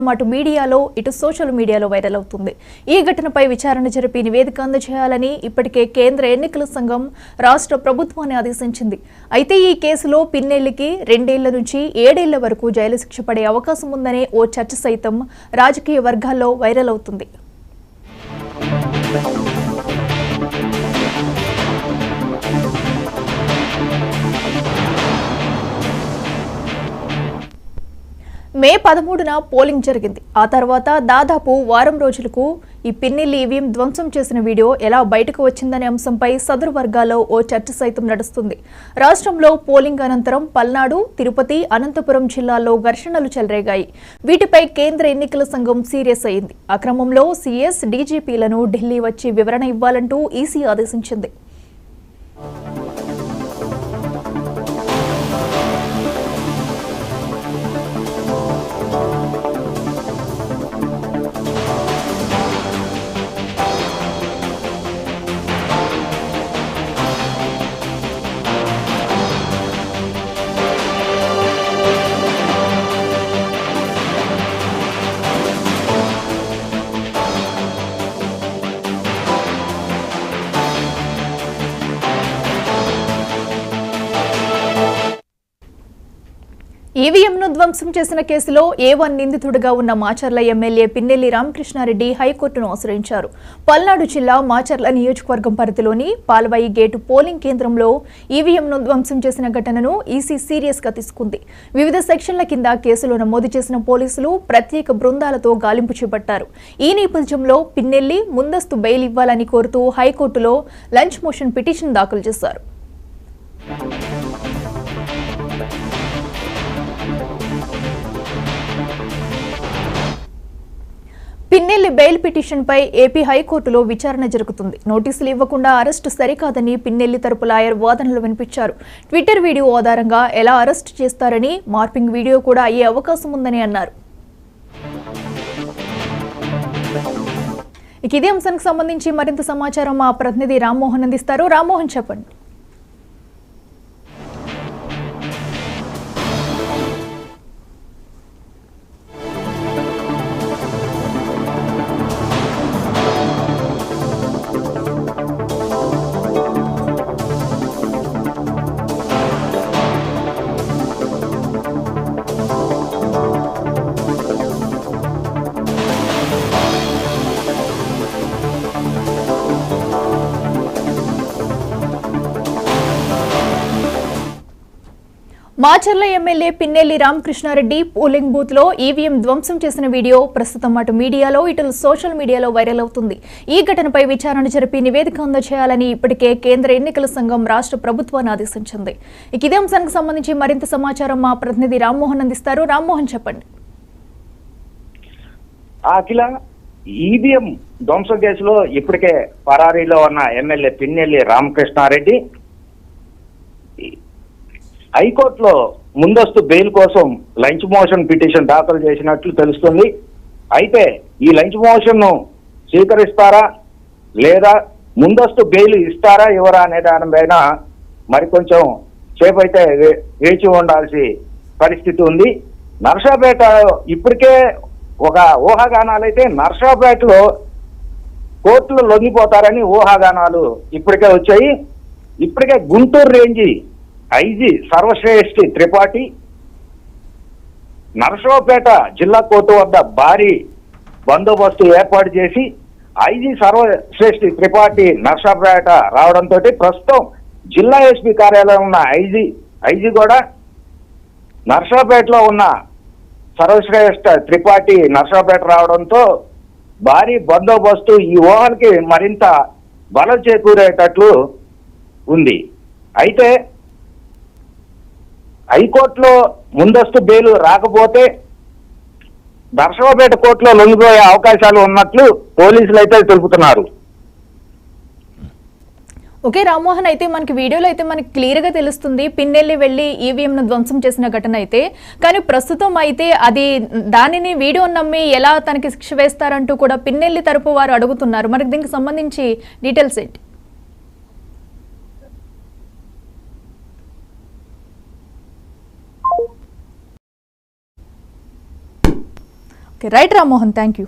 అటు మీడియాలో ఇటు సోషల్ మీడియాలో వైరల్ అవుతుంది. ఈ ఘటనపై విచారణ జరిపి నివేదిక అందజేయాలని ఇప్పటికే కేంద్ర ఎన్నికల సంఘం రాష్ట్ర ప్రభుత్వాన్ని ఆదేశించింది. అయితే ఈ కేసులో పిన్నెల్లికి 2 ఏళ్ల నుంచి 7 ఏళ్ల వరకు జైలు శిక్ష పడే అవకాశం ఉందనే ఓ చర్చ సైతం రాజకీయ వర్గాల్లో వైరల్ అవుతుంది. మే 13న పోలింగ్ జరిగింది. ఆ తర్వాత దాదాపు వారం రోజులకు ఈ పిన్నెల్లి ఈవీఎం ధ్వంసం చేసిన వీడియో ఎలా బయటకు వచ్చిందనే అంశంపై సదరు వర్గాల్లో ఓ చర్చ సైతం నడుస్తుంది. రాష్ట్రంలో పోలింగ్ అనంతరం పల్నాడు, తిరుపతి, అనంతపురం జిల్లాల్లో ఘర్షణలు చెలరేగాయి. వీటిపై కేంద్ర ఎన్నికల సంఘం సీరియస్ అయింది. ఆ క్రమంలో సీఎస్, డీజీపీలను ఢిల్లీ వచ్చి వివరణ ఇవ్వాలంటూ ఈసీ ఆదేశించింది. ఈవీఎంను ధ్వంసం చేసిన కేసులో A1 నిందితుడిగా ఉన్న మాచర్ల ఎమ్మెల్యే పిన్నెల్లి రామకృష్ణారెడ్డి హైకోర్టును ఆశ్రయించారు. పల్నాడు జిల్లా మాచర్ల నియోజకవర్గం పరిధిలోని పాల్వాయి గేటు పోలింగ్ కేంద్రంలో ఈవీఎంను ధ్వంసం చేసిన ఘటనను ఈసీ సీరియస్ గా తీసుకుంది. వివిధ సెక్షన్ల కింద కేసులు నమోదు చేసిన పోలీసులు ప్రత్యేక బృందాలతో గాలింపు చేపట్టారు. ఈ నేపథ్యంలో పిన్నెల్లి ముందస్తు బెయిల్ ఇవ్వాలని కోరుతూ హైకోర్టులో లంచ్ మోషన్ పిటిషన్ దాఖలు చేశారు. పిన్నెల్లి బెయిల్ పిటిషన్పై ఏపీ హైకోర్టులో విచారణ జరుగుతుంది. నోటీసులు ఇవ్వకుండా అరెస్టు సరికాదని పిన్నెల్లి తరపు లాయర్ వాదనలు వినిపించారు. ట్విట్టర్ వీడియో ఆధారంగా ఎలా అరెస్టు చేస్తారని, మార్పింగ్ వీడియో కూడా అయ్యే అవకాశం ఉందని అన్నారు. ఇదే అంశానికి సంబంధించి మరింత సమాచారం మా ప్రతినిధి రామ్మోహన్ అందిస్తారు. రామ్మోహన్, చెప్పండి. Macherla MLA Pinnelli Ramakrishna Reddy polling booth లో ఈవీఎం ధ్వంసం చేసిన వీడియో ప్రస్తుతం అటు మీడియాలో ఇటు సోషల్ మీడియాలో వైరల్ అవుతుంది. ఈ ఘటనపై విచారణ జరిపి నివేదిక అందజేయాలని ఇప్పటికే కేంద్ర ఎన్నికల సంఘం రాష్ట్ర ప్రభుత్వాన్ని ఆదేశించింది. ఇదే అంశానికి సంబంధించి మరింత సమాచారం మా ప్రతినిధి రామ్మోహన్ అందిస్తారు. రామ్మోహన్, చెప్పండి. అఖిల, ఈవీఎం ధ్వంసం కేసులో ఇప్పటికే పరారీలో ఉన్న ఎమ్మెల్యే పిన్నెల్లి రామకృష్ణారెడ్డి హైకోర్టులో ముందస్తు బెయిల్ కోసం లంచ్ మోషన్ పిటిషన్ దాఖలు చేసినట్లు తెలుస్తుంది. అయితే ఈ లంచ్ మోషన్ ను స్వీకరిస్తారా లేదా ముందస్తు బెయిల్ ఇస్తారా ఇవ్వరా అనే దాని పైన మరికొంచెం సేపు అయితే వేచి ఉండాల్సి పరిస్థితి ఉంది. నర్సాపేట ఇప్పటికే ఒక ఊహాగానాలైతే నర్సాపేటలో కోర్టులు లొంగిపోతారని ఊహాగానాలు ఇప్పటికే వచ్చాయి. ఇప్పటికే గుంటూరు రేంజి ఐజీ సర్వశ్రేష్ఠి త్రిపాఠి నరసరావుపేట జిల్లా కోర్టు వద్ద భారీ బందోబస్తు ఏర్పాటు చేసి ఐజీ సర్వశ్రేష్ఠి త్రిపాఠి నరసరావుపేట రావడంతో ప్రస్తుతం జిల్లా ఎస్పీ కార్యాలయం ఉన్న ఐజీ కూడా నరసరావుపేటలో ఉన్న సర్వశ్రేష్ఠ త్రిపాఠి నరసరావుపేట రావడంతో భారీ బందోబస్తు ఈ ఊహలకి మరింత బలం చేకూరేటట్లు ఉంది. అయితే హైకోర్టులో ముందస్తు బెయిల్ రాకపోతే నరసరావుపేట కోర్టులో లొంగిపోయే అవకాశాలు ఉన్నట్లు పోలీసులు అయితే తెలుపుతున్నారు. ఓకే రామ్మోహన్, అయితే మనకి వీడియోలో అయితే మనకి క్లియర్ గా తెలుస్తుంది పిన్నెల్లి వెళ్లి ఈవీఎం ను ధ్వంసం చేసిన ఘటన అయితే. కానీ ప్రస్తుతం అయితే అది దానిని వీడియో నమ్మి ఎలా తనకి శిక్ష వేస్తారంటూ కూడా పిన్నెల్లి తరపు వారు అడుగుతున్నారు. మనకి దీనికి సంబంధించి డీటెయిల్స్ ఏంటి? Right Rammohan, thank you.